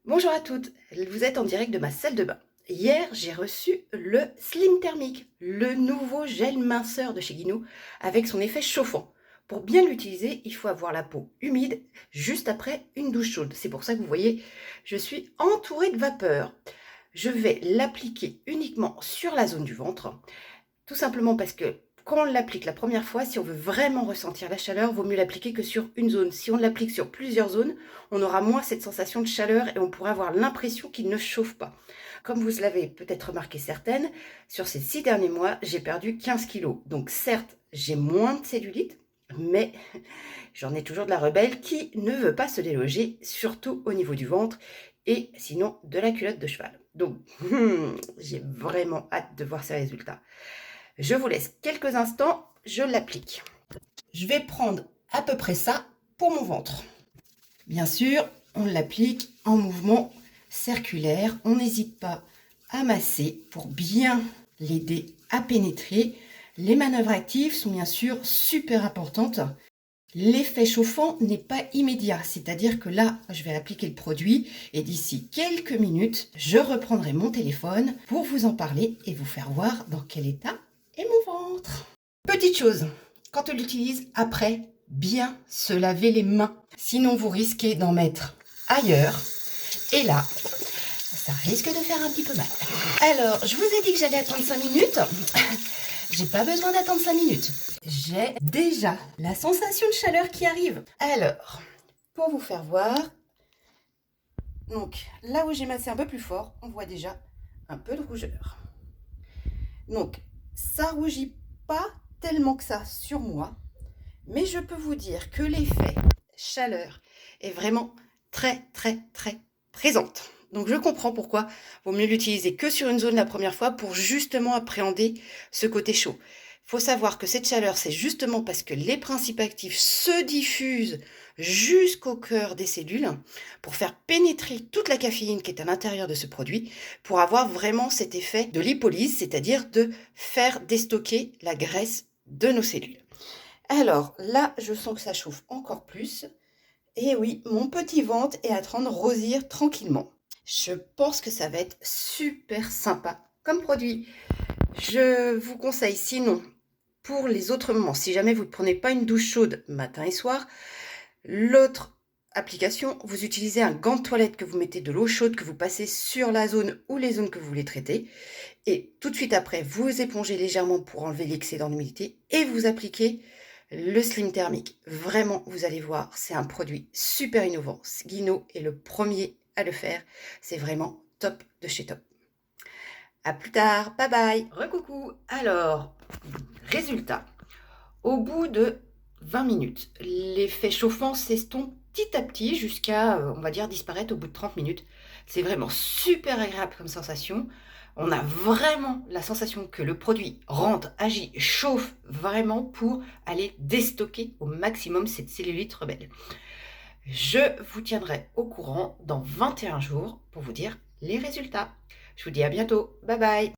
Bonjour à toutes, vous êtes en direct de ma salle de bain. Hier, j'ai reçu le Slim Thermique, le nouveau gel minceur de chez Guino avec son effet chauffant. Pour bien l'utiliser, il faut avoir la peau humide juste après une douche chaude. C'est pour ça que vous voyez, je suis entourée de vapeur. Je vais l'appliquer uniquement sur la zone du ventre, tout simplement parce que quand on l'applique la première fois, si on veut vraiment ressentir la chaleur, vaut mieux l'appliquer que sur une zone. Si on l'applique sur plusieurs zones, on aura moins cette sensation de chaleur et on pourrait avoir l'impression qu'il ne chauffe pas. Comme vous l'avez peut-être remarqué certaines, sur ces 6 derniers mois, j'ai perdu 15 kilos. Donc certes, j'ai moins de cellulite, mais j'en ai toujours de la rebelle qui ne veut pas se déloger, surtout au niveau du ventre et sinon de la culotte de cheval. Donc, j'ai vraiment hâte de voir ces résultats. Je vous laisse quelques instants, je l'applique. Je vais prendre à peu près ça pour mon ventre. Bien sûr, on l'applique en mouvement circulaire. On n'hésite pas à masser pour bien l'aider à pénétrer. Les manœuvres actives sont bien sûr super importantes. L'effet chauffant n'est pas immédiat, c'est-à-dire que là, je vais appliquer le produit et d'ici quelques minutes, je reprendrai mon téléphone pour vous en parler et vous faire voir dans quel état est mon ventre. Petite chose, quand on l'utilise, après, bien se laver les mains. Sinon, vous risquez d'en mettre ailleurs. Et là, ça risque de faire un petit peu mal. Alors, je vous ai dit que j'allais attendre 5 minutes. J'ai pas besoin d'attendre 5 minutes. J'ai déjà la sensation de chaleur qui arrive. Alors, pour vous faire voir, donc là où j'ai massé un peu plus fort, on voit déjà un peu de rougeur. Donc, ça rougit pas tellement que ça sur moi, mais je peux vous dire que l'effet chaleur est vraiment très présente. Donc je comprends pourquoi il vaut mieux l'utiliser que sur une zone la première fois pour justement appréhender ce côté chaud. Il faut savoir que cette chaleur, c'est justement parce que les principes actifs se diffusent jusqu'au cœur des cellules pour faire pénétrer toute la caféine qui est à l'intérieur de ce produit, pour avoir vraiment cet effet de lipolyse, c'est-à-dire de faire déstocker la graisse de nos cellules. Alors là, je sens que ça chauffe encore plus. Et oui, mon petit ventre est en train de rosir tranquillement. Je pense que ça va être super sympa comme produit. Je vous conseille sinon, pour les autres moments, si jamais vous ne prenez pas une douche chaude matin et soir, l'autre application, vous utilisez un gant de toilette que vous mettez de l'eau chaude, que vous passez sur la zone ou les zones que vous voulez traiter. Et tout de suite après, vous épongez légèrement pour enlever l'excédent d'humidité et vous appliquez le Slim Thermique. Vraiment, vous allez voir, c'est un produit super innovant. Guino est le premier à le faire. C'est vraiment top de chez top. À plus tard, bye bye. Recoucou. Alors, résultat. Au bout de 20 minutes, l'effet chauffant s'estompe petit à petit jusqu'à, on va dire, disparaître au bout de 30 minutes. C'est vraiment super agréable comme sensation. On a vraiment la sensation que le produit rentre, agit, chauffe vraiment pour aller déstocker au maximum cette cellulite rebelle. Je vous tiendrai au courant dans 21 jours pour vous dire les résultats. Je vous dis à bientôt. Bye bye.